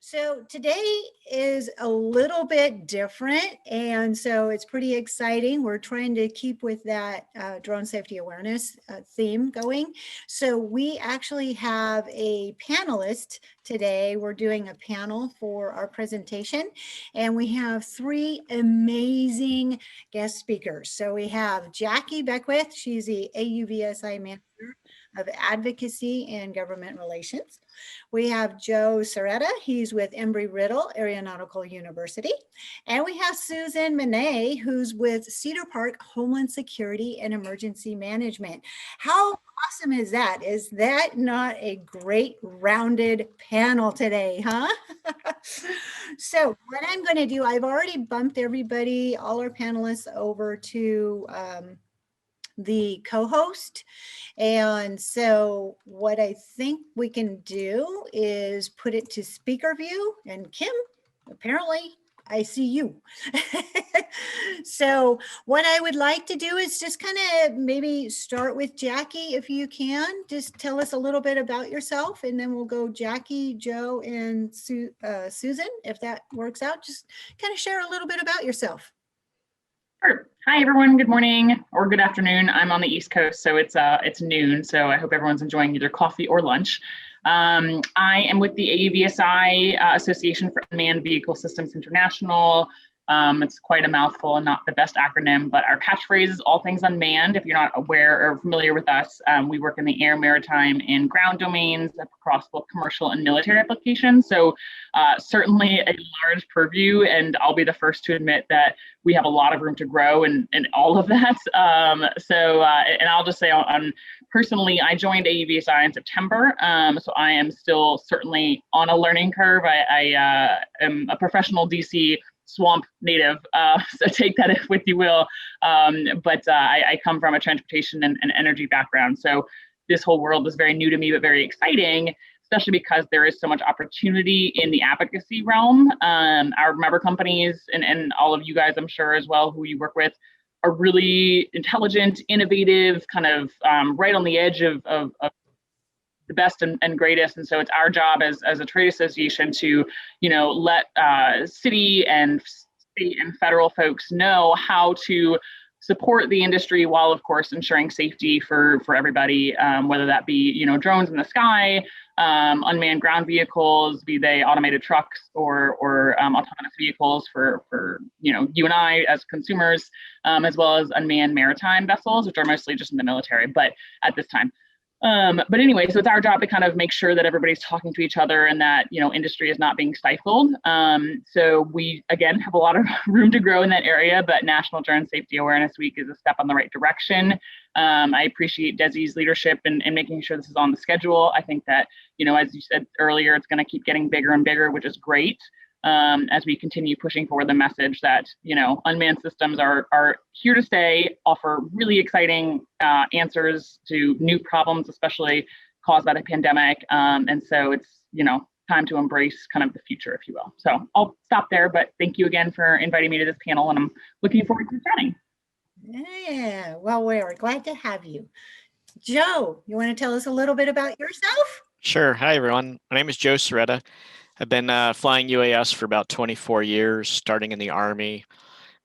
So today is a little bit different, and so it's pretty exciting. We're trying to keep with that drone safety awareness theme going. So we actually have a panelist today. We're doing a panel for our presentation, and we have three amazing guest speakers. So we have Jacky Beckwith. She's the AUVSI manager of Advocacy and Government Relations. We have Joe Cerreta. He's with Emery-Riddle Aeronautical University. And we have Susan Minné, who's with Cedar Park Homeland Security and Emergency Management. How awesome is that? Is that not a great rounded panel today, huh? So what I'm going to do, I've already bumped everybody, all our panelists over to the co-host. And so what I think we can do is put it to speaker view. And Kim, apparently I see you. So what I would like to do is just kind of maybe start with Jacky, if you can. Just tell us a little bit about yourself, and then we'll go Jacky, Joe, and Susan, if that works out. Just kind of share a little bit about yourself. Sure. Hi, everyone. Good morning or good afternoon. I'm on the East Coast, so it's noon. So I hope everyone's enjoying either coffee or lunch. I am with the AUVSI Association for Unmanned Vehicle Systems International. It's quite a mouthful and not the best acronym, but our catchphrase is all things unmanned. If you're not aware or familiar with us, we work in the air, maritime, and ground domains across both commercial and military applications. So certainly a large purview, and I'll be the first to admit that we have a lot of room to grow in all of that. And I'll just say personally, I joined AUVSI in September, so I am still certainly on a learning curve. I am a professional DC swamp native, so take that with you will. But I come from a transportation and energy background, so this whole world is very new to me, but very exciting, especially because there is so much opportunity in the advocacy realm. Our member companies and all of you guys, I'm sure as well, who you work with, are really intelligent, innovative, kind of right on the edge of the best and greatest. And so it's our job as a trade association to, let city and state and federal folks know how to support the industry while, of course, ensuring safety for everybody, whether that be, drones in the sky, unmanned ground vehicles, be they automated trucks or autonomous vehicles for you and I as consumers, as well as unmanned maritime vessels, which are mostly just in the military, but at this time. But anyway, so it's our job to kind of make sure that everybody's talking to each other and that, industry is not being stifled. So we, again, have a lot of room to grow in that area, but National Drone Safety Awareness Week is a step on the right direction. I appreciate Desi's leadership in making sure this is on the schedule. I think that, as you said earlier, it's going to keep getting bigger and bigger, which is great. As we continue pushing forward the message that, unmanned systems are here to stay, offer really exciting answers to new problems, especially caused by the pandemic. And so it's, time to embrace kind of the future, if you will. So I'll stop there, but thank you again for inviting me to this panel, and I'm looking forward to chatting. Yeah, well, we're glad to have you. Joe, you want to tell us a little bit about yourself? Sure. Hi, everyone. My name is Joe Cerreta. I've been flying UAS for about 24 years, starting in the Army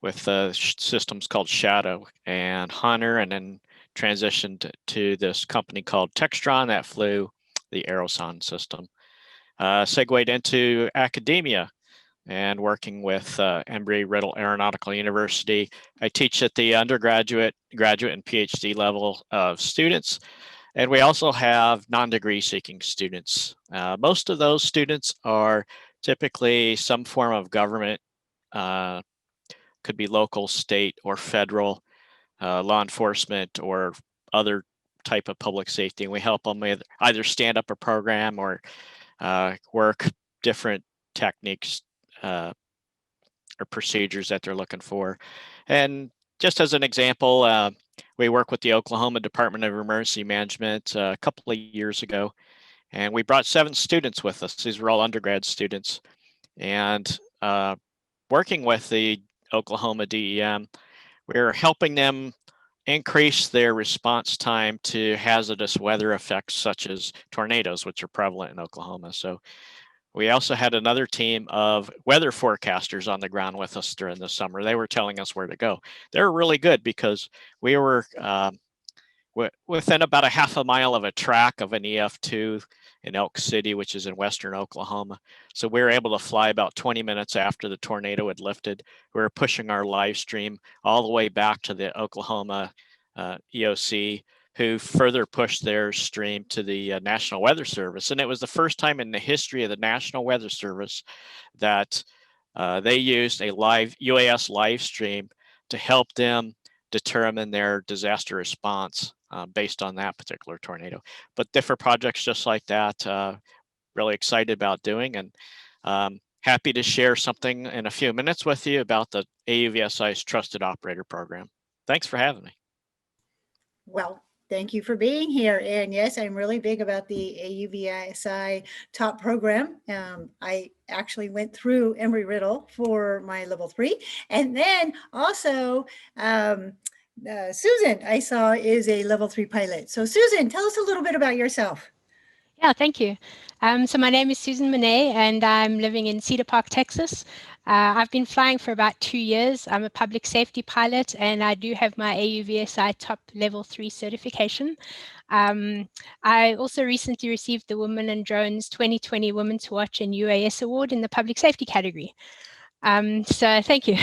with systems called Shadow and Hunter, and then transitioned to this company called Textron that flew the Aeroson system. Segued into academia and working with Emery-Riddle Aeronautical University. I teach at the undergraduate, graduate, and Ph.D. level of students. And we also have non-degree seeking students. Most of those students are typically some form of government, could be local, state, or federal, law enforcement, or other type of public safety. And we help them with either stand up a program or work different techniques or procedures that they're looking for. And just as an example, we work with the Oklahoma Department of Emergency Management a couple of years ago, and we brought 7 students with us. These were all undergrad students. And working with the Oklahoma DEM, we're helping them increase their response time to hazardous weather effects such as tornadoes, which are prevalent in Oklahoma. So We also had another team of weather forecasters on the ground with us during the summer. They were telling us where to go. They were really good because we were within about a half a mile of a track of an EF2 in Elk City, which is in western Oklahoma. So we were able to fly about 20 minutes after the tornado had lifted. We were pushing our live stream all the way back to the Oklahoma EOC, who further pushed their stream to the National Weather Service. And it was the first time in the history of the National Weather Service that they used a live UAS live stream to help them determine their disaster response based on that particular tornado. But different projects just like that, really excited about doing, and happy to share something in a few minutes with you about the AUVSI's Trusted Operator Program. Thanks for having me. Well, thank you for being here. And yes, I'm really big about the AUVSI top program. I actually went through Emery-Riddle for my level 3. And then also, Susan, I saw, is a level 3 pilot. So Susan, tell us a little bit about yourself. Yeah, thank you. So my name is Susan Minné, and I'm living in Cedar Park, Texas. I've been flying for about 2 years. I'm a public safety pilot, and I do have my AUVSI top level 3 certification. I also recently received the Women in Drones 2020 Women to Watch and UAS Award in the public safety category. So thank you.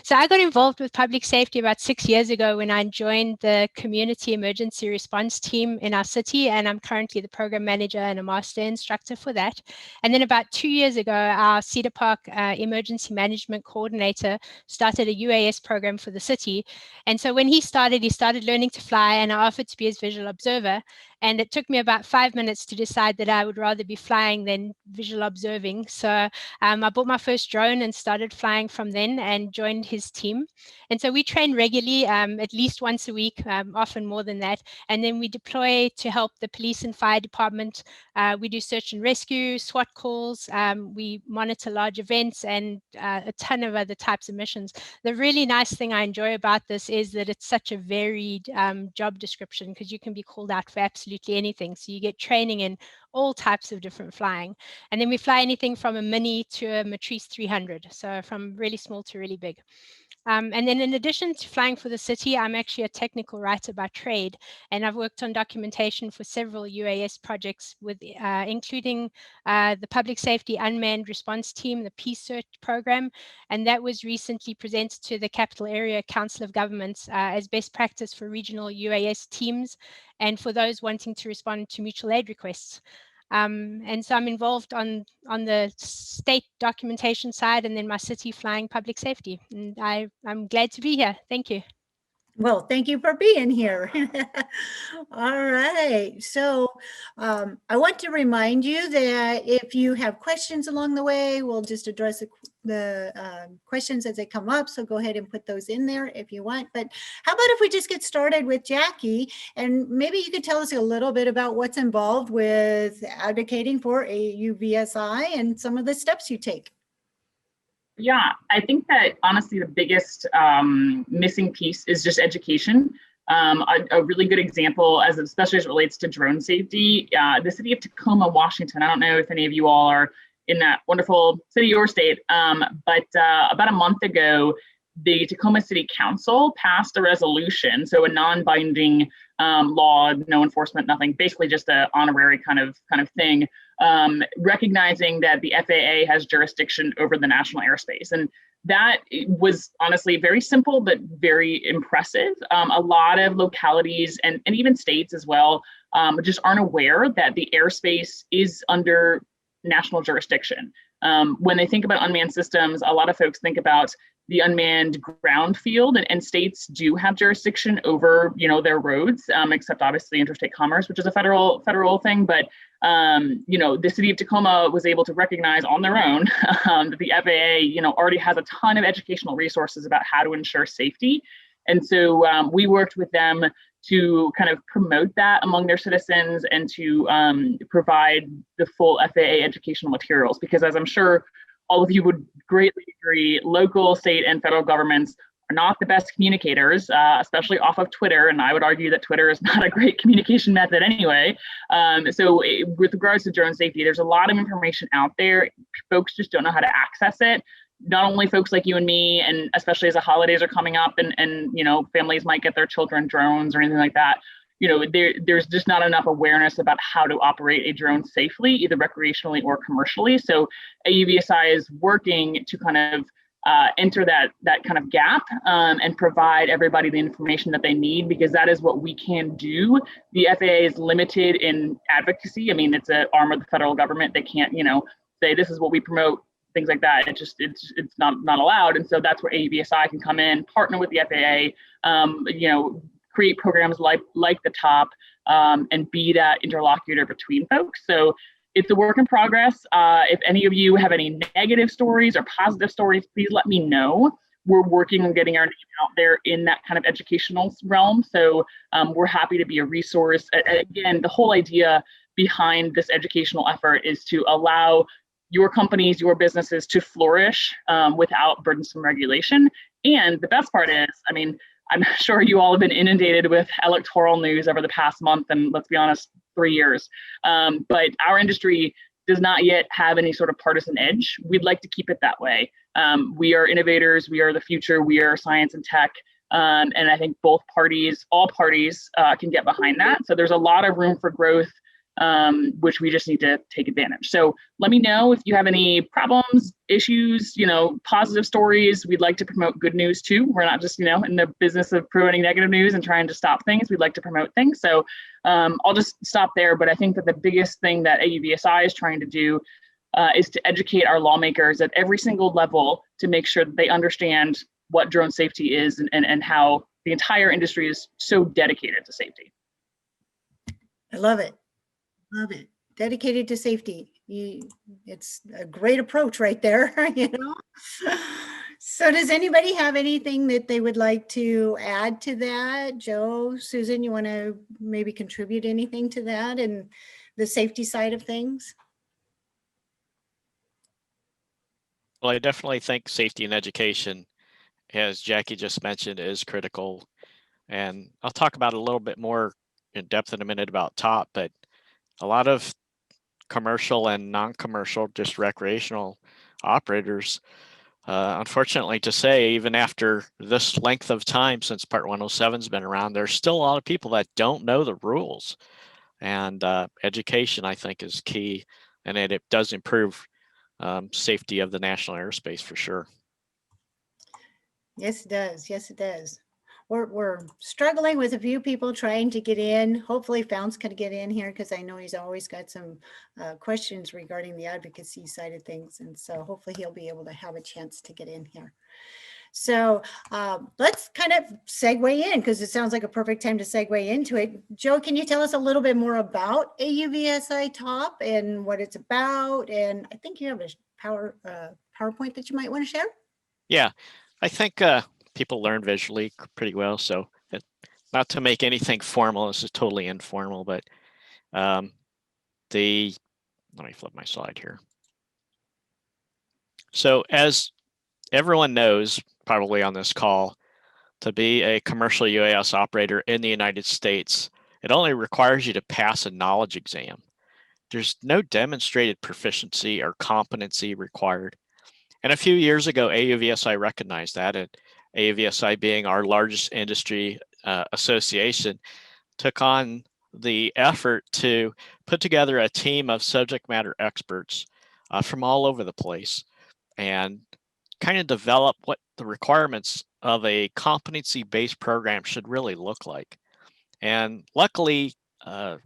So I got involved with public safety about 6 years ago when I joined the community emergency response team in our city, and I'm currently the program manager and a master instructor for that. And then about 2 years ago, our Cedar Park emergency management coordinator started a UAS program for the city. And so when he started learning to fly, and I offered to be his visual observer. And it took me about 5 minutes to decide that I would rather be flying than visual observing. So I bought my first drone and started flying from then and joined his team. And so we train regularly, at least once a week, often more than that. And then we deploy to help the police and fire department. We do search and rescue, SWAT calls. We monitor large events and a ton of other types of missions. The really nice thing I enjoy about this is that it's such a varied job description, because you can be called out for absolutely anything. So you get training in all types of different flying. And then we fly anything from a Minné to a Matrice 300. So from really small to really big. And then in addition to flying for the city, I'm actually a technical writer by trade, and I've worked on documentation for several UAS projects, with including the Public Safety Unmanned Response Team, the Peace Search Program, and that was recently presented to the Capital Area Council of Governments as best practice for regional UAS teams and for those wanting to respond to mutual aid requests. And so I'm involved on the state documentation side, and then my city flying public safety. And I'm glad to be here. Thank you. Well, thank you for being here. All right. So I want to remind you that if you have questions along the way, we'll just address the questions as they come up. So go ahead and put those in there if you want. But how about if we just get started with Jacky, and maybe you could tell us a little bit about what's involved with advocating for AUVSI and some of the steps you take. Yeah, I think that honestly, the biggest missing piece is just education. A really good example, especially as it relates to drone safety, the city of Tacoma, Washington. I don't know if any of you all are in that wonderful city or state, but about a month ago, the Tacoma City Council passed a resolution, so a non-binding law, no enforcement, nothing, basically just an honorary kind of thing, recognizing that the FAA has jurisdiction over the national airspace. And that was honestly very simple, but very impressive. A lot of localities and even states as well just aren't aware that the airspace is under national jurisdiction. When they think about unmanned systems, a lot of folks think about the unmanned ground field, and states do have jurisdiction over, their roads, except obviously interstate commerce, which is a federal thing. But the city of Tacoma was able to recognize on their own that the FAA, already has a ton of educational resources about how to ensure safety. And so we worked with them to kind of promote that among their citizens and to provide the full FAA educational materials, because as I'm sure all of you would greatly agree, local, state, and federal governments are not the best communicators, especially off of Twitter. And I would argue that Twitter is not a great communication method anyway. With regards to drone safety, there's a lot of information out there. Folks just don't know how to access it. Not only folks like you and me, and especially as the holidays are coming up and you know, families might get their children drones or anything like that. You know, there's just not enough awareness about how to operate a drone safely, either recreationally or commercially. So AUVSI is working to kind of enter that kind of gap and provide everybody the information that they need, because that is what we can do. The FAA is limited in advocacy. I mean, it's an arm of the federal government. They can't, you know, say this is what we promote, things like that. It's not allowed. And so that's where AUVSI can come in, partner with the FAA, you know, create programs like the TOP, and be that interlocutor between folks. So it's a work in progress. If any of you have any negative stories or positive stories, please let me know. We're working on getting our name out there in that kind of educational realm. So we're happy to be a resource. Again, the whole idea behind this educational effort is to allow your companies, your businesses to flourish without burdensome regulation. And the best part is, I mean, I'm sure you all have been inundated with electoral news over the past month, and let's be honest, 3 years. But our industry does not yet have any sort of partisan edge. We'd like to keep it that way. We are innovators, we are the future, we are science and tech. And I think all parties can get behind that. So there's a lot of room for growth, which we just need to take advantage. So let me know if you have any problems, issues, you know, positive stories. We'd like to promote good news too. We're not just, you know, in the business of promoting negative news and trying to stop things. We'd like to promote things. So I'll just stop there. But I think that the biggest thing that AUVSI is trying to do is to educate our lawmakers at every single level to make sure that they understand what drone safety is and how the entire industry is so dedicated to safety. I love it. Love it. Dedicated to safety. It's a great approach right there, you know? So does anybody have anything that they would like to add to that? Joe, Susan, you want to maybe contribute anything to that and the safety side of things? Well, I definitely think safety and education, as Jacky just mentioned, is critical. And I'll talk about it a little bit more in depth in a minute about TOP, but a lot of commercial and non-commercial, just recreational operators, unfortunately to say, even after this length of time since Part 107's been around, there's still a lot of people that don't know the rules. And education, I think, is key, and it does improve safety of the national airspace for sure. Yes, it does. Yes, it does. We're struggling with a few people trying to get in. Hopefully Founts can get in here because I know he's always got some questions regarding the advocacy side of things. And so hopefully he'll be able to have a chance to get in here. So let's kind of segue in because it sounds like a perfect time to segue into it. Joe, can you tell us a little bit more about AUVSI TOP and what it's about? And I think you have a PowerPoint that you might want to share. Yeah, I think people learn visually pretty well. So not to make anything formal, this is totally informal, but let me flip my slide here. So as everyone knows, probably on this call, to be a commercial UAS operator in the United States, it only requires you to pass a knowledge exam. There's no demonstrated proficiency or competency required. And a few years ago, AUVSI recognized that, and AUVSI being our largest industry association, took on the effort to put together a team of subject matter experts from all over the place and kind of develop what the requirements of a competency-based program should really look like. And luckily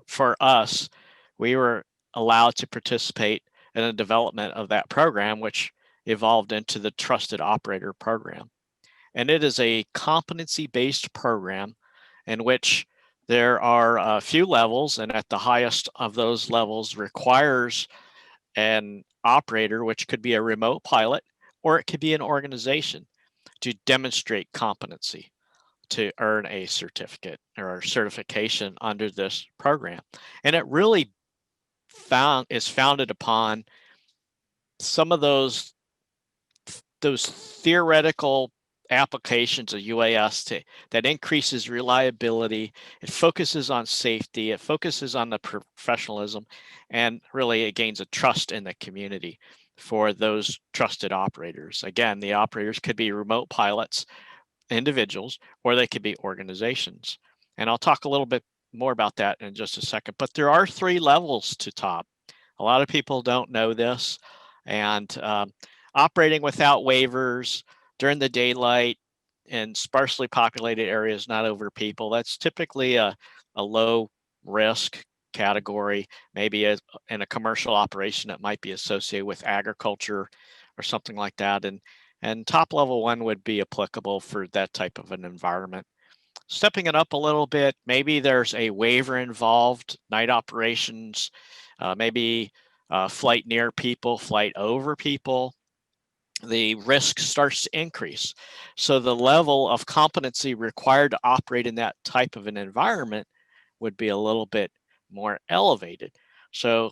for us, we were allowed to participate in the development of that program, which evolved into the Trusted Operator Program. And it is a competency-based program in which there are a few levels, and at the highest of those levels requires an operator, which could be a remote pilot, or it could be an organization, to demonstrate competency to earn a certificate or certification under this program. And it really is founded upon some of those theoretical applications of UAS that increases reliability. It focuses on safety. It focuses on the professionalism, and really it gains a trust in the community for those trusted operators. Again, the operators could be remote pilots, individuals, or they could be organizations. And I'll talk a little bit more about that in just a second. But there are 3 levels to TOP. A lot of people don't know this. And operating without waivers during the daylight in sparsely populated areas, not over people, that's typically a low risk category. Maybe in a commercial operation that might be associated with agriculture or something like that. And top level 1 would be applicable for that type of an environment. Stepping it up a little bit, maybe there's a waiver involved, night operations, maybe flight near people, flight over people, the risk starts to increase. So the level of competency required to operate in that type of an environment would be a little bit more elevated. So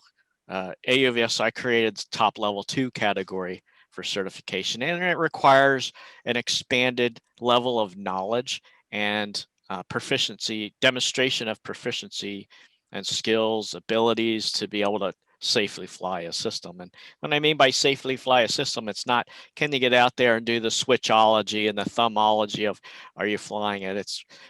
AUVSI created the top level 2 category for certification, and it requires an expanded level of knowledge and proficiency, demonstration of proficiency and skills, abilities to be able to safely fly a system. And when I mean by safely fly a system, it's not can you get out there and do the switchology and the thumbology of are you flying it?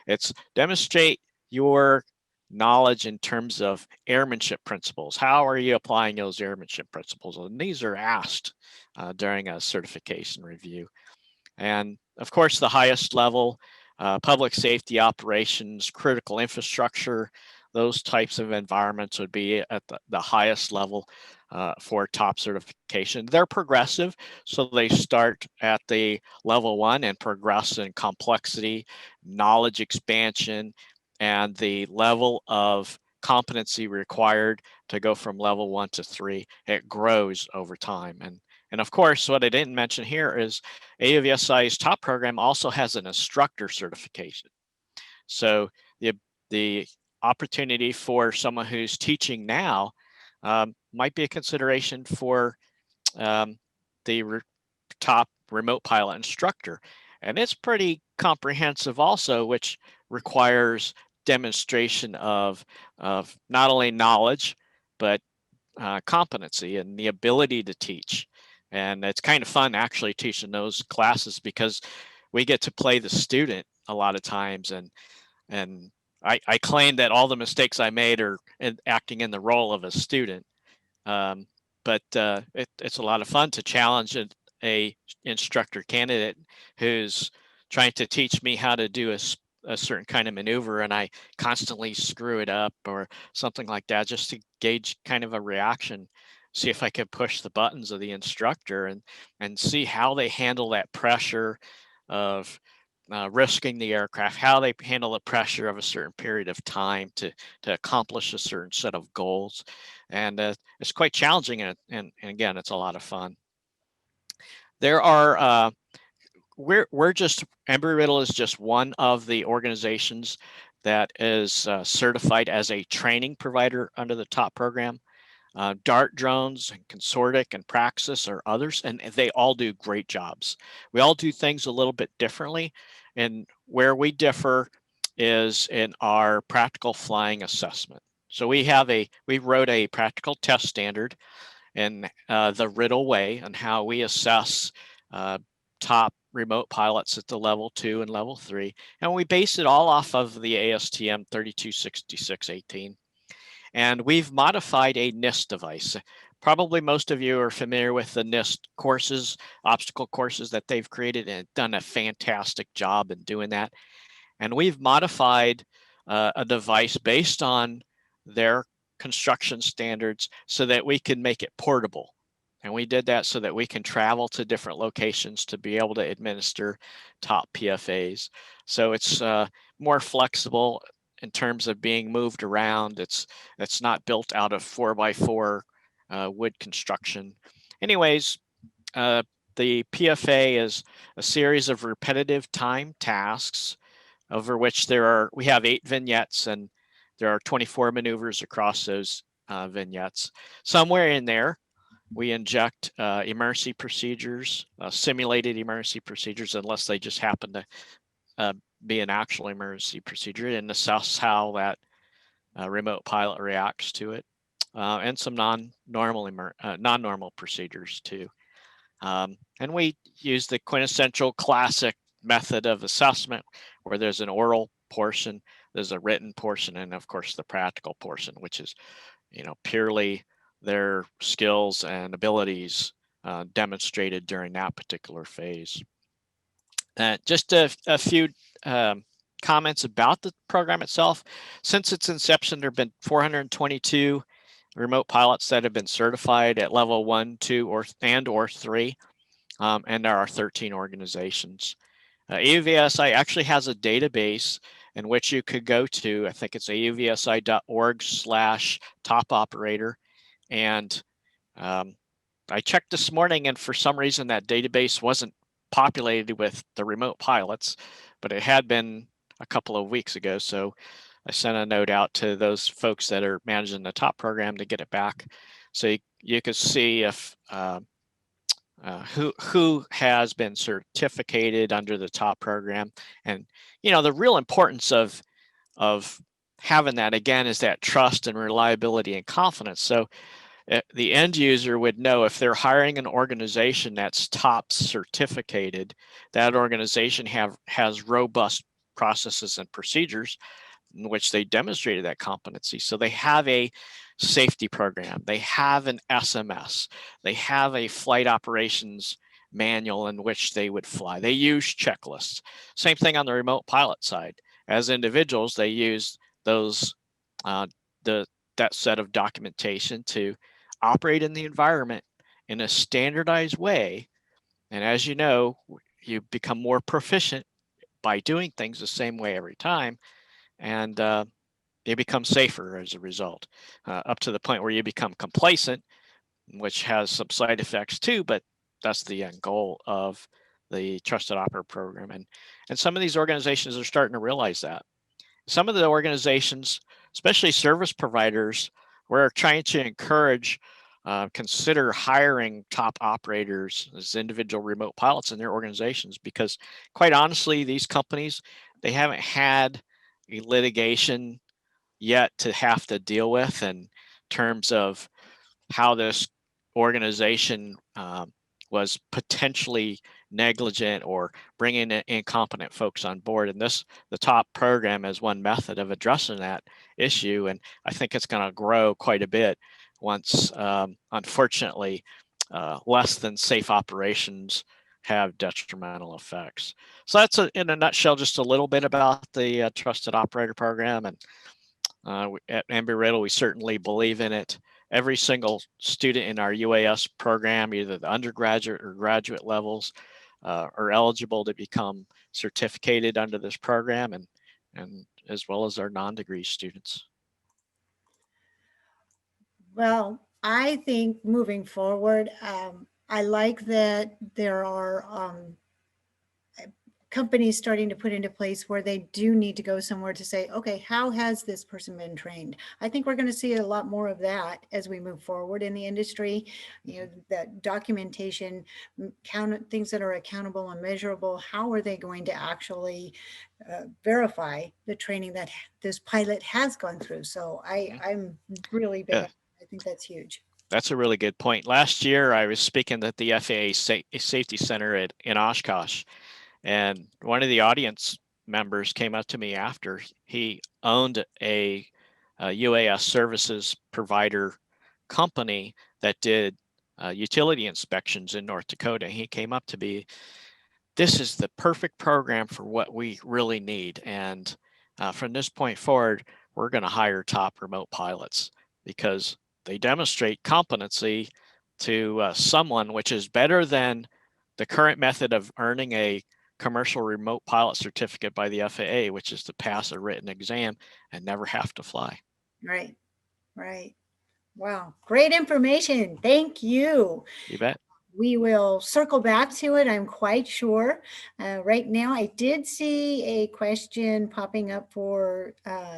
It's demonstrate your knowledge in terms of airmanship principles. How are you applying those airmanship principles? And these are asked during a certification review. And of course, the highest level, public safety operations, critical infrastructure, those types of environments would be at the highest level for top certification. They're progressive, so they start at the level 1 and progress in complexity, knowledge expansion, and the level of competency required to go from level 1 to 3. It grows over time. And of course, what I didn't mention here is AUVSI's top program also has an instructor certification. So the opportunity for someone who's teaching now might be a consideration for the top remote pilot instructor. And it's pretty comprehensive also, which requires demonstration of not only knowledge, but competency and the ability to teach. And it's kind of fun actually teaching those classes because we get to play the student a lot of times. And I claim that all the mistakes I made are acting in the role of a student. But it's a lot of fun to challenge a instructor candidate who's trying to teach me how to do a certain kind of maneuver, and I constantly screw it up or something like that, just to gauge kind of a reaction, see if I could push the buttons of the instructor and see how they handle that pressure of risking the aircraft, how they handle the pressure of a certain period of time to accomplish a certain set of goals. And it's quite challenging, and again, it's a lot of fun. There are we're just Embry-Riddle is just one of the organizations that is certified as a training provider under the top program. Dart Drones and Consortic and Praxis are others, and they all do great jobs. We all do things a little bit differently, and where we differ is in our practical flying assessment. So we wrote a practical test standard in the Riddle way on how we assess top remote pilots at the level 2 and level 3, and we base it all off of the ASTM 326618. And we've modified a NIST device. Probably most of you are familiar with the NIST courses, obstacle courses that they've created, and done a fantastic job in doing that. And we've modified a device based on their construction standards so that we can make it portable. And we did that so that we can travel to different locations to be able to administer top PFAs. So it's more flexible in terms of being moved around. It's not built out of 4x4 wood construction. Anyways, the PFA is a series of repetitive time tasks over which we have 8 vignettes, and there are 24 maneuvers across those vignettes. Somewhere in there, we inject emergency procedures, simulated emergency procedures, unless they just happen to be an actual emergency procedure, and assess how that remote pilot reacts to it, and some non-normal procedures too. And we use the quintessential classic method of assessment, where there's an oral portion, there's a written portion, and of course the practical portion, which is, purely their skills and abilities demonstrated during that particular phase. Just a few comments about the program itself. Since its inception, there have been 422 remote pilots that have been certified at level 1, 2, or 3, and there are 13 organizations. AUVSI actually has a database in which you could go to. I think it's auvsi.org/top operator. And I checked this morning, and for some reason that database wasn't populated with the remote pilots, but it had been a couple of weeks ago. So I sent a note out to those folks that are managing the top program to get it back. So you could see if who has been certificated under the top program. And the real importance of having that, again, is that trust and reliability and confidence. So the end user would know if they're hiring an organization that's top certificated, that organization has robust processes and procedures in which they demonstrated that competency. So they have a safety program, they have an SMS, they have a flight operations manual in which they would fly. They use checklists. Same thing on the remote pilot side. As individuals, they use those that set of documentation to operate in the environment in a standardized way. And as you know, you become more proficient by doing things the same way every time, and they become safer as a result, up to the point where you become complacent, which has some side effects too, but that's the end goal of the Trusted Operator program. And some of these organizations are starting to realize that. Some of the organizations, especially service providers, we're trying to encourage, consider hiring top operators as individual remote pilots in their organizations, because quite honestly, these companies, they haven't had a litigation yet to have to deal with in terms of how this organization was potentially negligent or bringing in incompetent folks on board. And the top program is one method of addressing that issue. And I think it's going to grow quite a bit once, unfortunately, less than safe operations have detrimental effects. So that's in a nutshell, just a little bit about the Trusted Operator program. And at Emery-Riddle, we certainly believe in it. Every single student in our UAS program, either the undergraduate or graduate levels, are eligible to become certificated under this program, and as well as our non-degree students. Well, I think moving forward, I like that there are companies starting to put into place where they do need to go somewhere to say, okay, how has this person been trained? I think we're going to see a lot more of that as we move forward in the industry. That documentation, things that are accountable and measurable. How are they going to actually verify the training that this pilot has gone through? So I'm really big. Yeah. I think that's huge. That's a really good point. Last year, I was speaking at the FAA Safety Center in Oshkosh, and one of the audience members came up to me after. He owned a UAS services provider company that did utility inspections in North Dakota. He came up to me, this is the perfect program for what we really need. And from this point forward, we're going to hire top remote pilots because they demonstrate competency to someone, which is better than the current method of earning a commercial remote pilot certificate by the FAA, which is to pass a written exam and never have to fly. Right. Wow. Great information. Thank you. You bet. we will circle back to it, I'm quite sure. Right now, I did see a question popping up for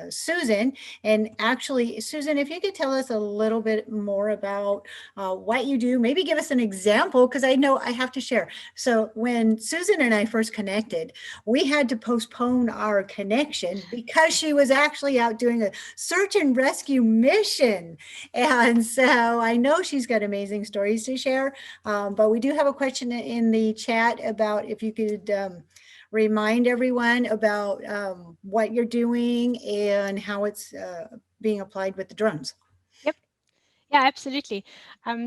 Susan. And actually, Susan, if you could tell us a little bit more about what you do, maybe give us an example, because I know I have to share. So when Susan and I first connected, we had to postpone our connection because she was actually out doing a search and rescue mission. And so I know she's got amazing stories to share. But we do have a question in the chat about if you could remind everyone about what you're doing and how it's being applied with the drones. Yep. Yeah, absolutely.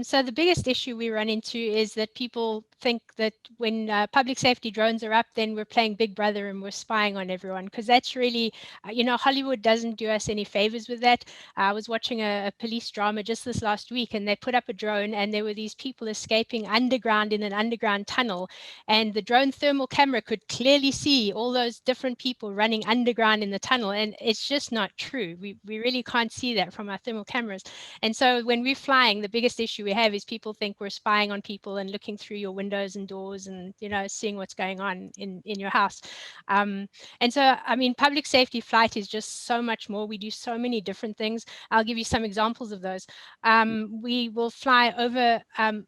So the biggest issue we run into is that people think that when public safety drones are up, then we're playing Big Brother and we're spying on everyone, because that's really, Hollywood doesn't do us any favors with that. I was watching a police drama just this last week, and they put up a drone and there were these people escaping underground in an underground tunnel, and the drone thermal camera could clearly see all those different people running underground in the tunnel, and it's just not true. We really can't see that from our thermal cameras. And so when we're flying, the biggest issue we have is people think we're spying on people and looking through your windows and doors and, seeing what's going on in your house. And so, I mean, public safety flight is just so much more. We do so many different things. I'll give you some examples of those. We will fly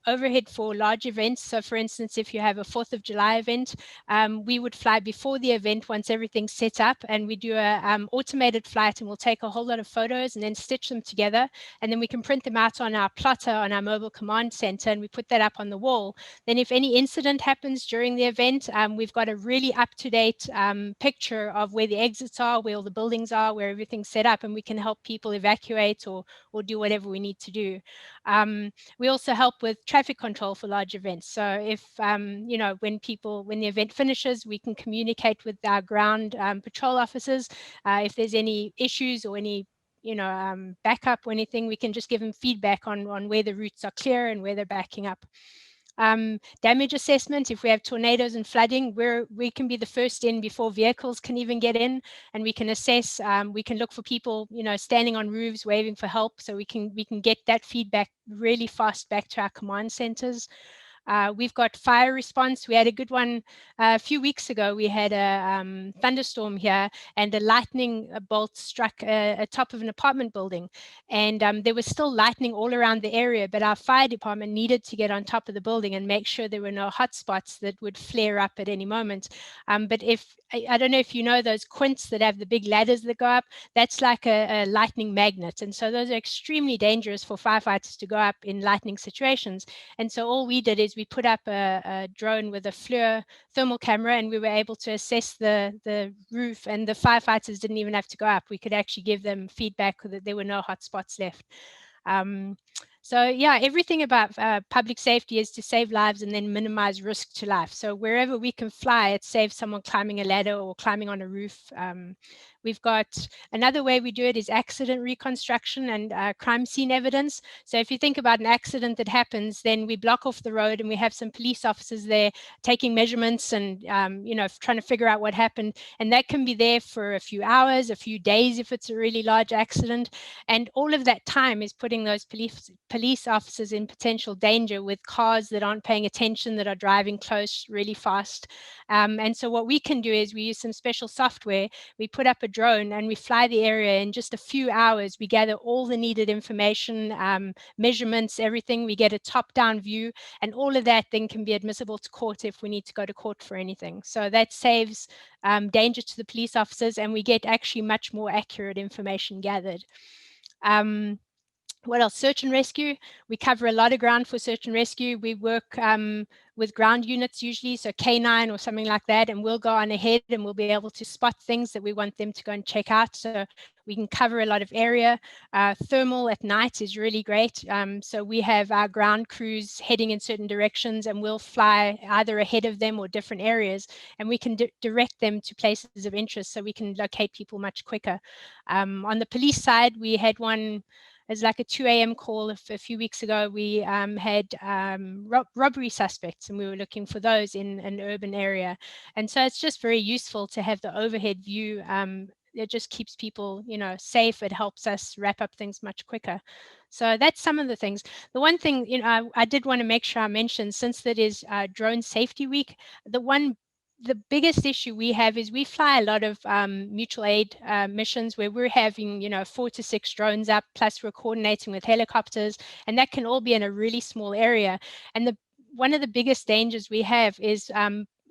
overhead for large events. So for instance, if you have a 4th of July event, we would fly before the event once everything's set up, and we do a automated flight, and we'll take a whole lot of photos and then stitch them together. And then we can print them out on our plotter on our mobile command center, and we put that up on the wall. Then if any incident happens during the event, we've got a really up-to-date picture of where the exits are, where all the buildings are, where everything's set up, and we can help people evacuate or do whatever we need to do. We also help with traffic control for large events. So if, when the event finishes, we can communicate with our ground patrol officers. If there's any issues or any backup or anything, we can just give them feedback on where the routes are clear and where they're backing up. Damage assessment, if we have tornadoes and flooding, we can be the first in before vehicles can even get in, and we can assess, we can look for people, standing on roofs waving for help, so we can get that feedback really fast back to our command centers. We've got fire response. We had a good one a few weeks ago. We had a thunderstorm here, and a lightning bolt struck atop of an apartment building. And there was still lightning all around the area, but our fire department needed to get on top of the building and make sure there were no hot spots that would flare up at any moment. But I don't know if you know those quints that have the big ladders that go up, that's like a lightning magnet. And so those are extremely dangerous for firefighters to go up in lightning situations. And so all we did is we put up a drone with a FLIR thermal camera, and we were able to assess the roof, and the firefighters didn't even have to go up. We could actually give them feedback that there were no hot spots left. So yeah, everything about public safety is to save lives and then minimize risk to life. So wherever we can fly, it saves someone climbing a ladder or climbing on a roof. We've got another way we do it is accident reconstruction and crime scene evidence. So if you think about an accident that happens, then we block off the road and we have some police officers there taking measurements and trying to figure out what happened. And that can be there for a few hours, a few days if it's a really large accident. And all of that time is putting those police officers in potential danger with cars that aren't paying attention, that are driving close really fast. And so what we can do is we use some special software. We put up a drone and we fly the area in just a few hours. We gather all the needed information, measurements, everything. We get a top-down view, and all of that then can be admissible to court if we need to go to court for anything. So that saves danger to the police officers, and we get actually much more accurate information gathered. What else? Search and rescue. We cover a lot of ground for search and rescue. We work with ground units usually, so K9 or something like that, and we'll go on ahead and we'll be able to spot things that we want them to go and check out. So we can cover a lot of area. Thermal at night is really great. So we have our ground crews heading in certain directions, and we'll fly either ahead of them or different areas, and we can direct them to places of interest so we can locate people much quicker. On the police side, we had one. It's like a 2 a.m. call a few weeks ago. We had robbery suspects, and we were looking for those in an urban area. And so it's just very useful to have the overhead view it just keeps people, you know, safe. It helps us wrap up things much quicker. So that's some of the things. The one thing, you know, I did want to make sure I mentioned, since that is Drone Safety Week, the biggest issue we have is we fly a lot of mutual aid missions where we're having, you know, 4 to 6 drones up, plus we're coordinating with helicopters, and that can all be in a really small area. And one of the biggest dangers we have is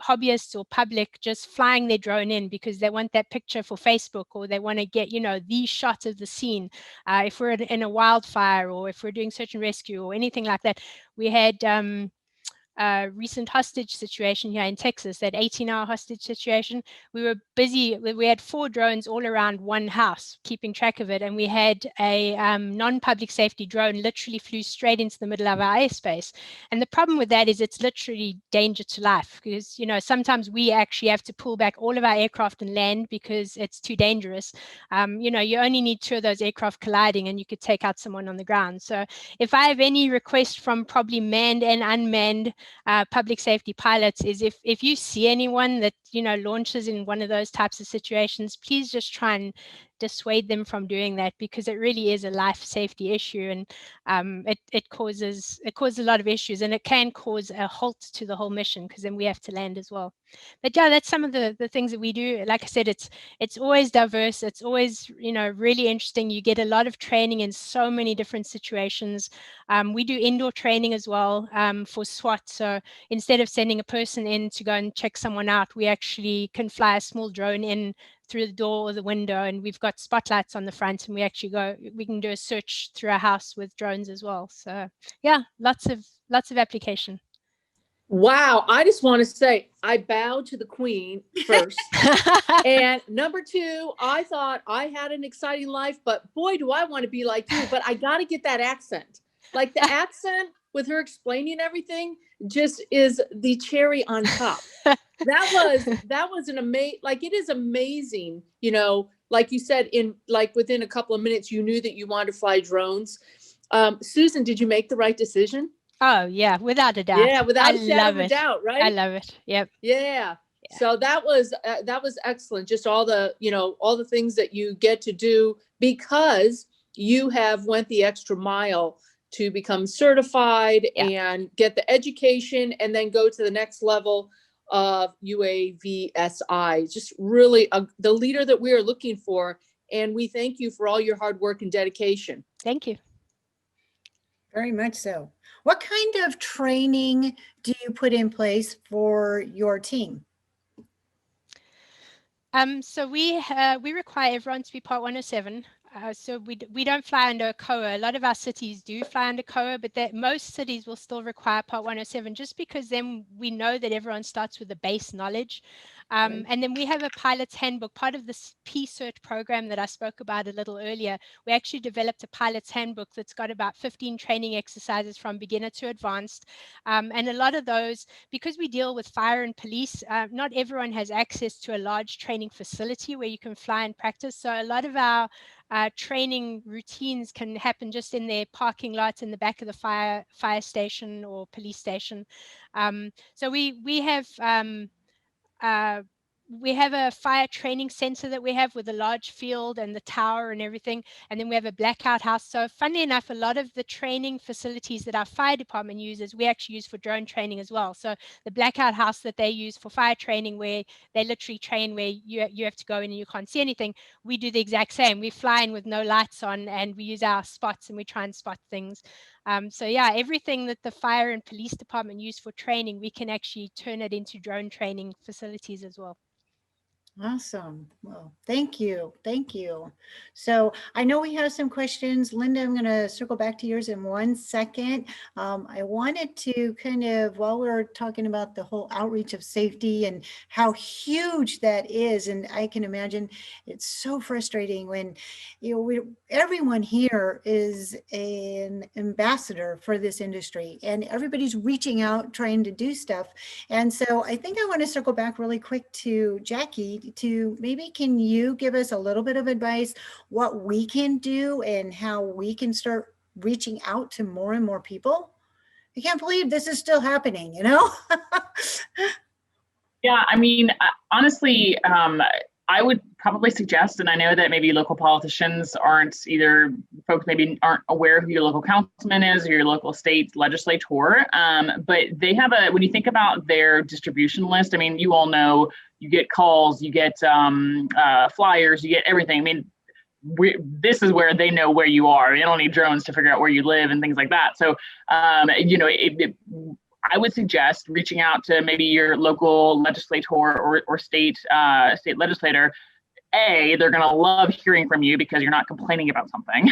hobbyists or public just flying their drone in because they want that picture for Facebook, or they want to get, you know, the shot of the scene. If we're in a wildfire, or if we're doing search and rescue or anything like that. We had recent hostage situation here in Texas, that 18-hour hostage situation. We were busy. We had 4 drones all around one house keeping track of it, and we had a non-public safety drone literally flew straight into the middle of our airspace. And the problem with that is it's literally danger to life, because, you know, sometimes we actually have to pull back all of our aircraft and land because it's too dangerous. You know, you only need 2 of those aircraft colliding and you could take out someone on the ground. So if I have any request from probably manned and unmanned public safety pilots, is if you see anyone that, you know, launches in one of those types of situations, please just try and dissuade them from doing that, because it really is a life safety issue, and it causes a lot of issues, and it can cause a halt to the whole mission, because then we have to land as well. But yeah, that's some of the things that we do. Like I said, it's always diverse. It's always, you know, really interesting. You get a lot of training in so many different situations. We do indoor training as well for SWAT. So instead of sending a person in to go and check someone out, we actually can fly a small drone in through the door or the window, and we've got spotlights on the front, and we can do a search through our house with drones as well. So yeah, lots of application. Wow. I just want to say I bow to the Queen first. And number 2, I thought I had an exciting life, but boy, do I want to be like you. But I got to get that accent. Like the accent with her explaining everything just is the cherry on top. That was an amazing, like, it is amazing, you know, like you said, within a couple of minutes, you knew that you wanted to fly drones. Susan, did you make the right decision? Oh yeah, without a doubt. Yeah, without a shadow of a doubt, right? I love it. Yep. Yeah. So that was excellent. Just all the things that you get to do because you have went the extra mile to become certified and get the education and then go to the next level of UAVSI. Just really the leader that we are looking for. And we thank you for all your hard work and dedication. Thank you. Very much so. What kind of training do you put in place for your team? So we require everyone to be Part 107. So we don't fly under a COA. A lot of our cities do fly under COA, but most cities will still require Part 107, just because then we know that everyone starts with the base knowledge. And then we have a pilot's handbook. Part of this P-Cert program that I spoke about a little earlier, we actually developed a pilot's handbook that's got about 15 training exercises from beginner to advanced. And a lot of those, because we deal with fire and police, not everyone has access to a large training facility where you can fly and practice. So a lot of our training routines can happen just in their parking lots in the back of the fire station or police station. So we have a fire training center that we have with a large field and the tower and everything. And then we have a blackout house. So funnily enough, a lot of the training facilities that our fire department uses, we actually use for drone training as well. So the blackout house that they use for fire training, where they literally train where you have to go in and you can't see anything, we do the exact same. We fly in with no lights on and we use our spots and we try and spot things. So yeah, everything that the fire and police department use for training, we can actually turn it into drone training facilities as well. Awesome. Well, thank you. Thank you. So I know we have some questions. Linda, I'm going to circle back to yours in 1 second. I wanted to kind of, while we're talking about the whole outreach of safety and how huge that is, and I can imagine it's so frustrating when, you know, everyone here is an ambassador for this industry and everybody's reaching out, trying to do stuff. And so I think I want to circle back really quick to Jacky to maybe, can you give us a little bit of advice, what we can do and how we can start reaching out to more and more people? I can't believe this is still happening, you know? Yeah, I mean, honestly, I would probably suggest, and I know that maybe local politicians aren't either, folks maybe aren't aware who your local councilman is or your local state legislator, but they have when you think about their distribution list, I mean, you all know, you get calls, you get flyers, you get everything. I mean, this is where they know where you are. You don't need drones to figure out where you live and things like that. So, you know, I would suggest reaching out to maybe your local legislator or state legislator. They're going to love hearing from you because you're not complaining about something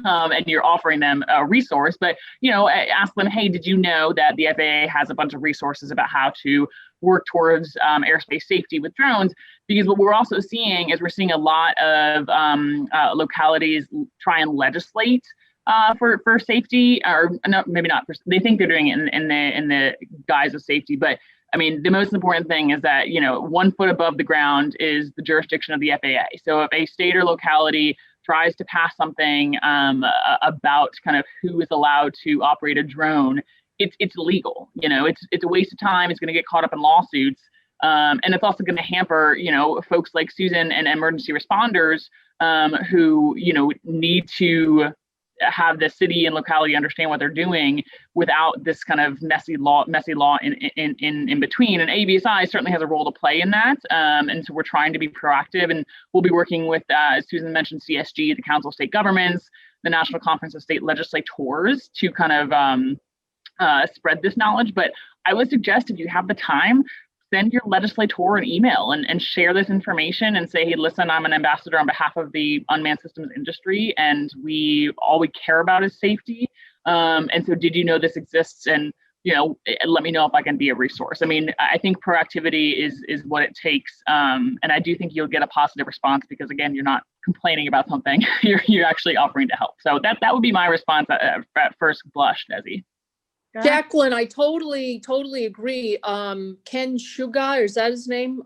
and you're offering them a resource. But, you know, ask them, hey, did you know that the FAA has a bunch of resources about how to work towards airspace safety with drones? Because what we're also seeing is we're seeing a lot of localities try and legislate for safety, or no, maybe not. They think they're doing it in the guise of safety, but I mean, the most important thing is that, you know, 1 foot above the ground is the jurisdiction of the FAA. So if a state or locality tries to pass something about kind of who is allowed to operate a drone, it's illegal. You know, it's a waste of time. It's going to get caught up in lawsuits. And it's also going to hamper, you know, folks like Susan and emergency responders who, you know, need to have the city and locality understand what they're doing without this kind of messy law in between. And AUVSI certainly has a role to play in that. And so we're trying to be proactive, and we'll be working with, as Susan mentioned, CSG, the Council of State Governments, the National Conference of State Legislators, to kind of spread this knowledge. But I would suggest, if you have the time, send your legislator an email and share this information and say, hey, listen, I'm an ambassador on behalf of the unmanned systems industry, and all we care about is safety. And so did you know this exists? And, you know, let me know if I can be a resource. I mean, I think proactivity is what it takes. And I do think you'll get a positive response because, again, you're not complaining about something, you're actually offering to help. So that would be my response at first blush, Desi. Jacqueline, I totally agree. Ken Sugar, is that his name?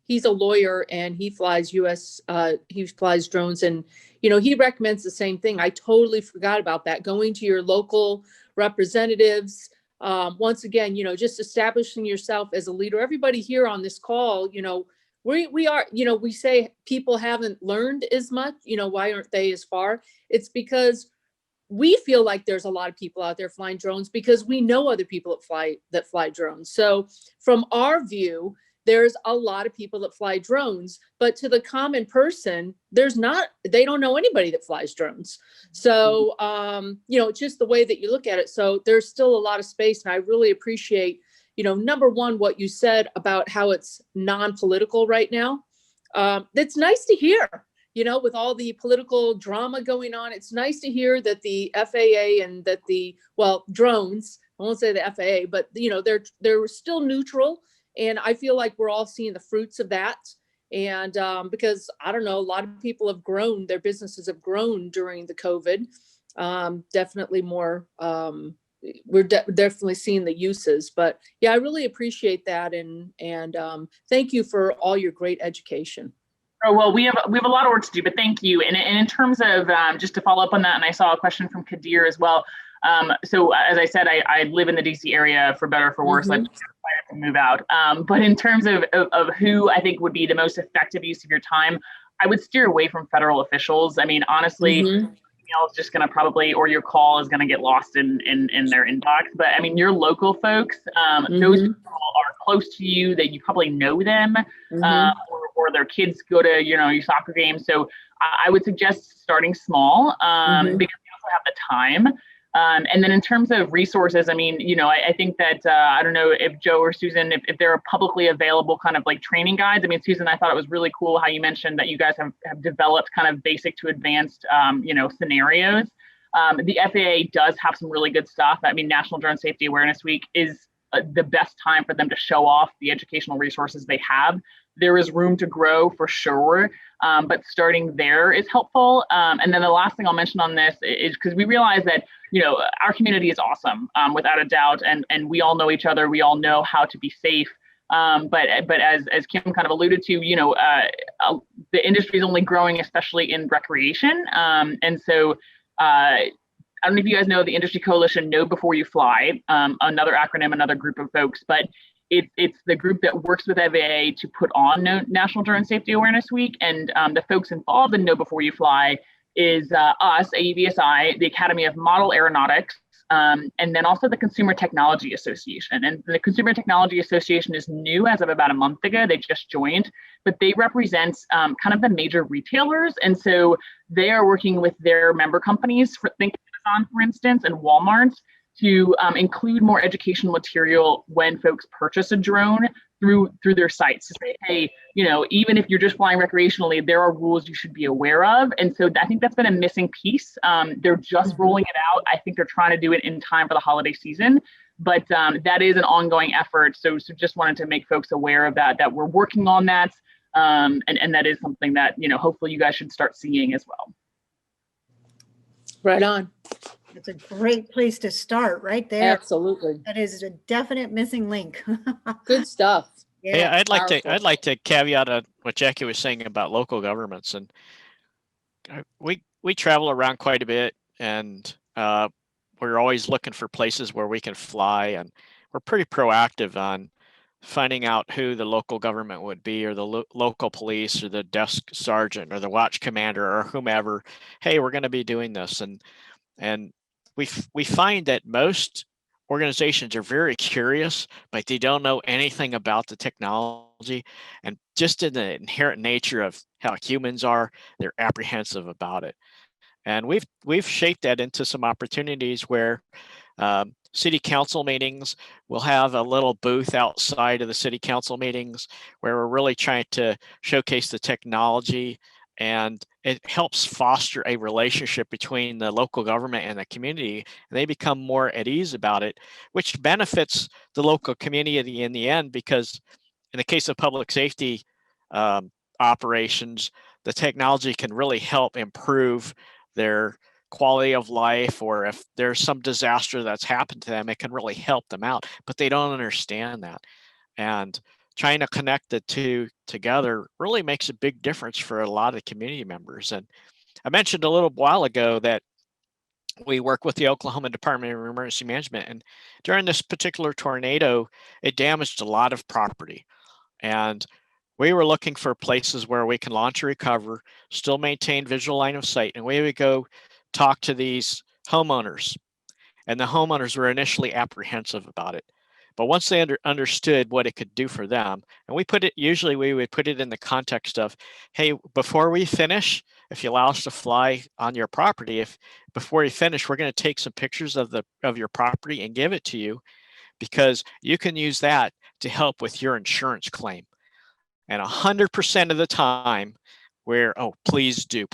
He's a lawyer and he flies he flies drones, and, you know, he recommends the same thing. I totally forgot about that. Going to your local representatives, once again, you know, just establishing yourself as a leader. Everybody here on this call, you know, we are, you know, we say people haven't learned as much, you know, why aren't they as far? It's because we feel like there's a lot of people out there flying drones because we know other people that fly drones. So from our view, there's a lot of people that fly drones, but to the common person, they don't know anybody that flies drones. So, you know, it's just the way that you look at it. So there's still a lot of space. And I really appreciate, you know, number one, what you said about how it's non-political right now. That's nice to hear. You know, with all the political drama going on, it's nice to hear that the FAA and that drones, I won't say the FAA, but, you know, they're still neutral. And I feel like we're all seeing the fruits of that. And because, I don't know, a lot of people have grown, their businesses have grown during the COVID. Definitely more, we're definitely seeing the uses. But yeah, I really appreciate that. And thank you for all your great education. Oh, well, we have a lot of work to do, but thank you. And in terms of just to follow up on that, and I saw a question from Kadir as well. So as I said, I live in the DC area, for better or for worse. I've decided to move out. But in terms of who I think would be the most effective use of your time, I would steer away from federal officials. I mean, honestly, else just going to probably, or your call is going to get lost in their inbox. But I mean, your local folks, those people are close to you, that you probably know them, or their kids go to, you know, your soccer games. So I would suggest starting small, because you also have the time. And then in terms of resources, I mean, you know, I think that, I don't know if Joe or Susan, if there are publicly available kind of like training guides. I mean, Susan, I thought it was really cool how you mentioned that you guys have developed kind of basic to advanced, you know, scenarios. The FAA does have some really good stuff. I mean, National Drone Safety Awareness Week is the best time for them to show off the educational resources they have. There is room to grow for sure, but starting there is helpful. And then the last thing I'll mention on this is, because we realize that, you know, our community is awesome, without a doubt, and we all know each other. We all know how to be safe. But as Kim kind of alluded to, you know, the industry is only growing, especially in recreation. And so I don't know if you guys know the Industry Coalition, Know Before You Fly, another acronym, another group of folks, but it's the group that works with FAA to put on National Drone Safety Awareness Week. And the folks involved in Know Before You Fly is us, AUVSI, the Academy of Model Aeronautics, and then also the Consumer Technology Association. And the Consumer Technology Association is new as of about a month ago. They just joined, but they represent kind of the major retailers. And so they are working with their member companies, think Amazon, for instance, and Walmart, to include more educational material when folks purchase a drone through their sites to say, hey, you know, even if you're just flying recreationally, there are rules you should be aware of. And so I think that's been a missing piece. They're just rolling it out. I think they're trying to do it in time for the holiday season, but that is an ongoing effort. So just wanted to make folks aware of that we're working on that. And that is something that, you know, hopefully you guys should start seeing as well. Right on. It's a great place to start right there. Absolutely. That is a definite missing link. Good stuff. Yeah, I'd powerful. like to caveat what Jacky was saying about local governments, and we travel around quite a bit, and we're always looking for places where we can fly, and we're pretty proactive on finding out who the local government would be, or the local police, or the desk sergeant, or the watch commander, or whomever. Hey, we're going to be doing this, and we find that most organizations are very curious, but they don't know anything about the technology. And just in the inherent nature of how humans are, they're apprehensive about it. And we've shaped that into some opportunities where city council meetings, we'll have a little booth outside of the city council meetings where we're really trying to showcase the technology, and it helps foster a relationship between the local government and the community, and they become more at ease about it, which benefits the local community in the end, because in the case of public safety operations, the technology can really help improve their quality of life, or if there's some disaster that's happened to them, it can really help them out, but they don't understand that. And trying to connect the two together really makes a big difference for a lot of community members. And I mentioned a little while ago that we work with the Oklahoma Department of Emergency Management, and during this particular tornado, it damaged a lot of property. And we were looking for places where we can launch and recover, still maintain visual line of sight, and we would go talk to these homeowners. And the homeowners were initially apprehensive about it. But once they understood what it could do for them, and usually we would put it in the context of, hey, before we finish, if you allow us to fly on your property, before you finish, we're going to take some pictures of your property and give it to you, because you can use that to help with your insurance claim. And 100% of the time, please do.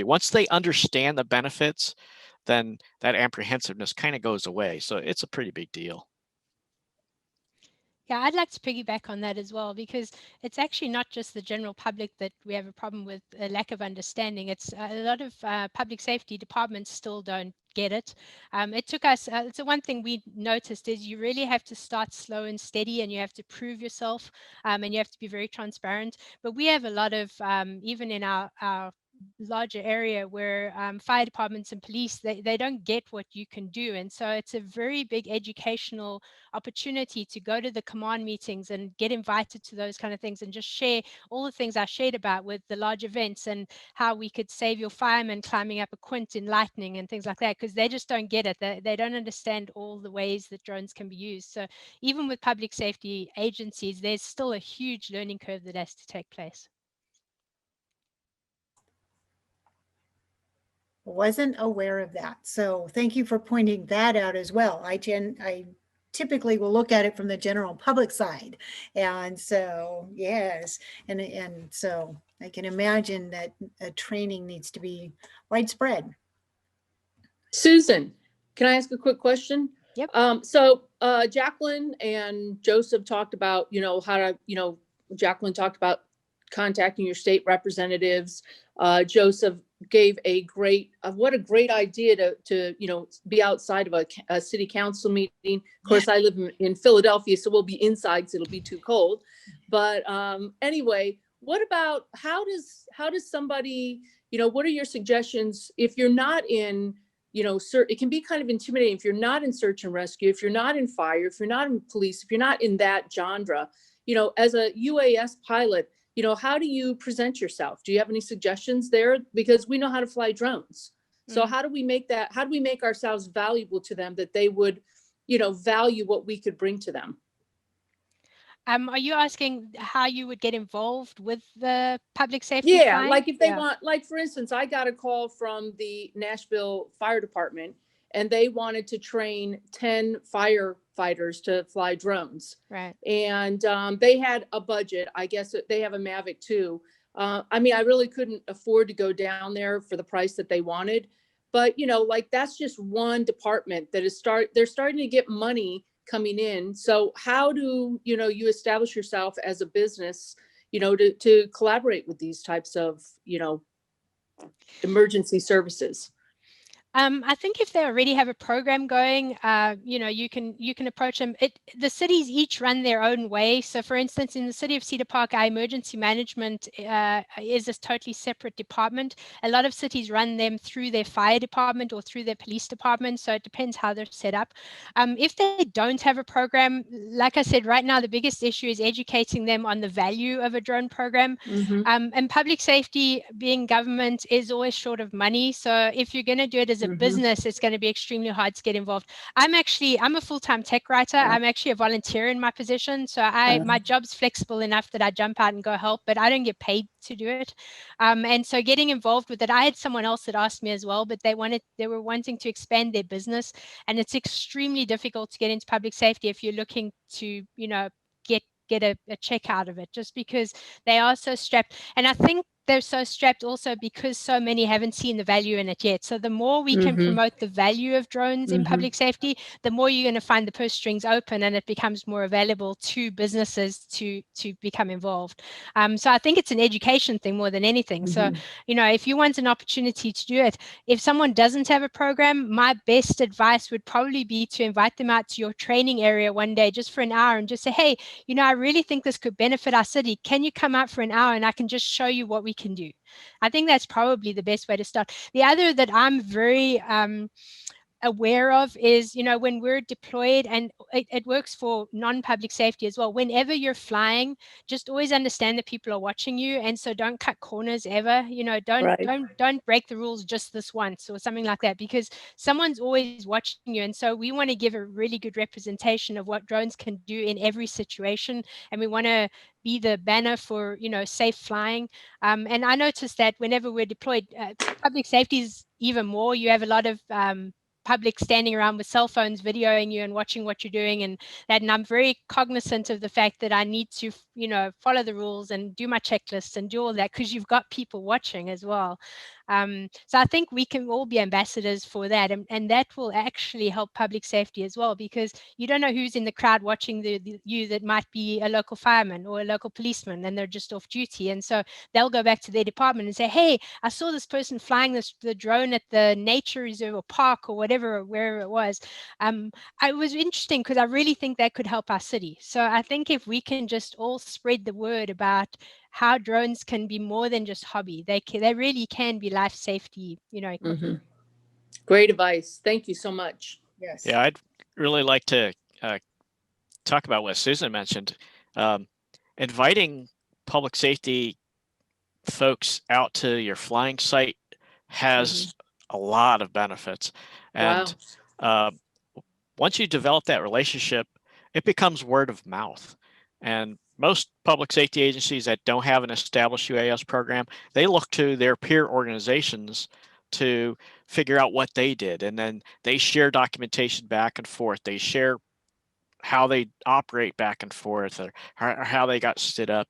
Once they understand the benefits, then that apprehensiveness kind of goes away. So it's a pretty big deal. Yeah, I'd like to piggyback on that as well, because it's actually not just the general public that we have a problem with a lack of understanding. It's a lot of public safety departments still don't get it. It took us, it's the one thing we noticed is you really have to start slow and steady, and you have to prove yourself, and you have to be very transparent. But we have a lot of, even in our larger area where fire departments and police, they don't get what you can do. And so it's a very big educational opportunity to go to the command meetings and get invited to those kind of things, and just share all the things I shared about with the large events, and how we could save your firemen climbing up a quint in lightning and things like that, because they just don't get it. They don't understand all the ways that drones can be used. So even with public safety agencies, there's still a huge learning curve that has to take place. Wasn't aware of that. So thank you for pointing that out as well. I typically will look at it from the general public side. And so, yes. And so I can imagine that training needs to be widespread. Susan, can I ask a quick question? Yep. So Jacqueline and Joseph talked about, how to, Jacqueline talked about contacting your state representatives. Joseph gave what a great idea to be outside of a city council meeting. Of course, I live in Philadelphia, so we'll be inside, so it'll be too cold. But anyway, what about, how does somebody, what are your suggestions if you're not in you know, it can be kind of intimidating if you're not in search and rescue, if you're not in fire, if you're not in police, if you're not in that genre, you know, as a UAS pilot, you know, how do you present yourself? Do you have any suggestions there? Because we know how to fly drones. So how do we make ourselves valuable to them, that they would, you know, value what we could bring to them? Are you asking how you would get involved with the public safety? Yeah, flying? like if they want, like for instance, I got a call from the Nashville Fire Department, and they wanted to train 10 firefighters to fly drones. Right. And they had a budget. I guess they have a Mavic too. I mean, I really couldn't afford to go down there for the price that they wanted. But, you know, like that's just one department that is they're starting to get money coming in. So how do, you know, you establish yourself as a business, you know, to collaborate with these types of, you know, emergency services? I think if they already have a program going, you know, you can approach them. The cities each run their own way. So, for instance, in the city of Cedar Park, our emergency management is a totally separate department. A lot of cities run them through their fire department or through their police department. So it depends how they're set up. If they don't have a program, like I said, right now the biggest issue is educating them on the value of a drone program. And public safety, being government, is always short of money. So if you're going to do it as a business, it's going to be extremely hard to get involved. I'm a full-time tech writer. I'm actually a volunteer in my position. So my job's flexible enough that I jump out and go help, but I don't get paid to do it. And so getting involved with it, I had someone else that asked me as well, but they were wanting to expand their business, and it's extremely difficult to get into public safety if you're looking to, you know, get a check out of it, just because they are so strapped. And I think they're so strapped also because so many haven't seen the value in it yet. So the more we can promote the value of drones in public safety, the more you're going to find the purse strings open, and it becomes more available to businesses to become involved. So I think it's an education thing more than anything. So, you know, if you want an opportunity to do it, if someone doesn't have a program, my best advice would probably be to invite them out to your training area one day just for an hour and just say, hey, you know, I really think this could benefit our city. Can you come out for an hour and I can just show you what we can do? I think that's probably the best way to start. The other that I'm very aware of is, you know, when we're deployed, and it works for non-public safety as well, whenever you're flying, just always understand that people are watching you, and so don't cut corners ever. You know, don't break the rules just this once or something like that, because someone's always watching you. And so we want to give a really good representation of what drones can do in every situation, and we want to be the banner for, you know, safe flying. And I noticed that whenever we're deployed, public safety is even more. You have a lot of public standing around with cell phones videoing you and watching what you're doing, and I'm very cognizant of the fact that I need to, you know, follow the rules and do my checklists and do all that, because you've got people watching as well. So I think we can all be ambassadors for that, and that will actually help public safety as well, because you don't know who's in the crowd watching you. That might be a local fireman or a local policeman, and they're just off duty, and so they'll go back to their department and say, hey, I saw this person flying the drone at the nature reserve or park or whatever, wherever it was. It was interesting because I really think that could help our city. So I think if we can just all spread the word about how drones can be more than just hobby, they really can be life safety, you know, equipment. Great advice. Thank you so much. Yes. Yeah, I'd really like to talk about what Susan mentioned. Inviting public safety folks out to your flying site has a lot of benefits. And once you develop that relationship, it becomes word of mouth. And most public safety agencies that don't have an established UAS program, they look to their peer organizations to figure out what they did. And then they share documentation back and forth. They share how they operate back and forth, or how they got stood up.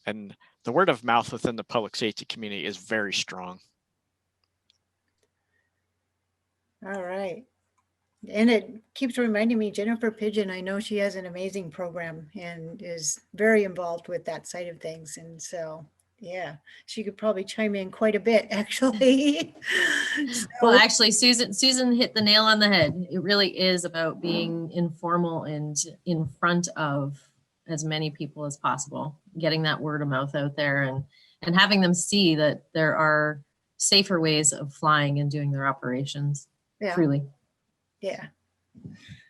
And the word of mouth within the public safety community is very strong. All right. And it keeps reminding me, Jennifer Pigeon, I know she has an amazing program and is very involved with that side of things. And so, yeah, she could probably chime in quite a bit, actually. Well, actually, Susan hit the nail on the head. It really is about being informal and in front of as many people as possible, getting that word of mouth out there, and having them see that there are safer ways of flying and doing their operations. Yeah. truly. Yeah.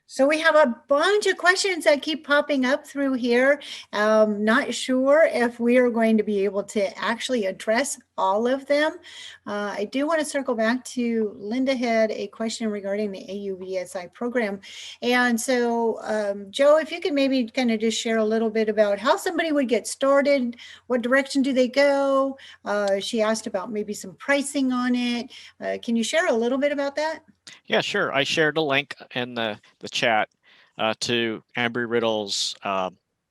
So we have a bunch of questions that keep popping up through here. Not sure if we are going to be able to actually address all of them. I do want to circle back to Linda had a question regarding the AUVSI program. And so, Joe, if you could maybe kind of just share a little bit about how somebody would get started, what direction do they go? She asked about maybe some pricing on it. Can you share a little bit about that? Yeah, sure. I shared a link in the chat to Emery-Riddle's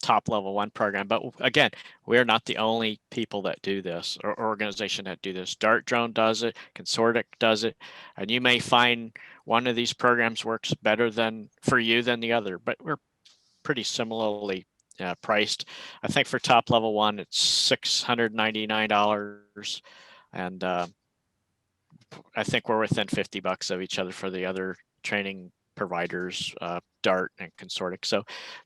top level 1 program. But again, we're not the only people that do this or organization that do this. Dart Drone does it, Consortic does it, and you may find one of these programs works better for you than the other, but we're pretty similarly priced. I think for top level 1, it's $699, and I think we're within $50 of each other for the other training providers, Dart and Consortic. So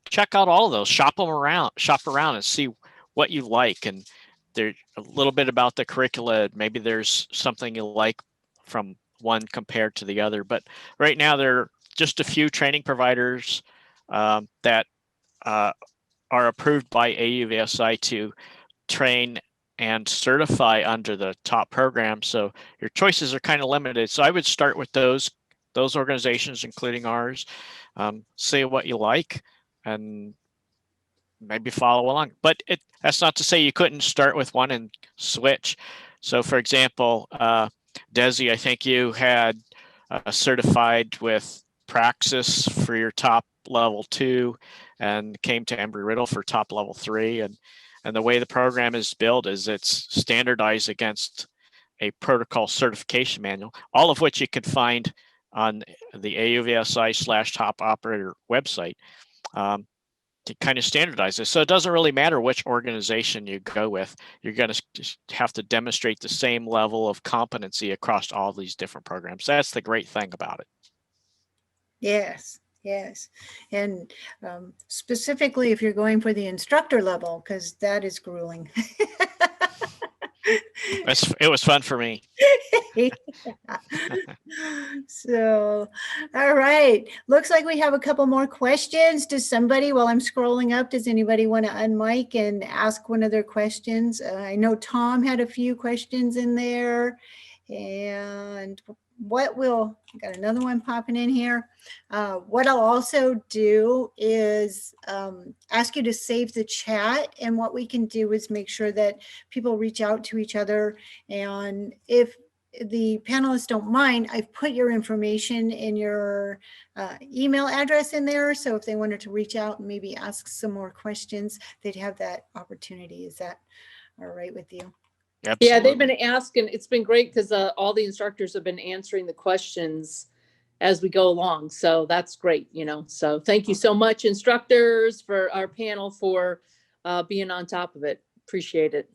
check out all of those, shop around and see what you like. And there's a little bit about the curricula. Maybe there's something you like from one compared to the other. But right now there are just a few training providers that are approved by AUVSI to train and certify under the top program. So your choices are kind of limited. So I would start with those organizations, including ours, see what you like and maybe follow along. But that's not to say you couldn't start with one and switch. So for example, Desi, I think you had certified with Praxis for your top level 2 and came to Embry-Riddle for top level 3. And the way the program is built is it's standardized against a protocol certification manual, all of which you can find on the AUVSI/top operator website to kind of standardize this. So it doesn't really matter which organization you go with. You're going to have to demonstrate the same level of competency across all these different programs. That's the great thing about it. Yes, yes. And specifically if you're going for the instructor level, because that is grueling. It was fun for me. So, all right. Looks like we have a couple more questions. Does somebody, while I'm scrolling up, does anybody want to unmic and ask one of their questions? I know Tom had a few questions in there. And got another one popping in here. What I'll also do is ask you to save the chat, and what we can do is make sure that people reach out to each other. And if the panelists don't mind, I've put your information in your email address in there. So if they wanted to reach out and maybe ask some more questions, they'd have that opportunity. Is that all right with you? Absolutely. Yeah, they've been asking. It's been great because all the instructors have been answering the questions as we go along. So that's great, So thank you so much, instructors, for our panel, for being on top of it. Appreciate it.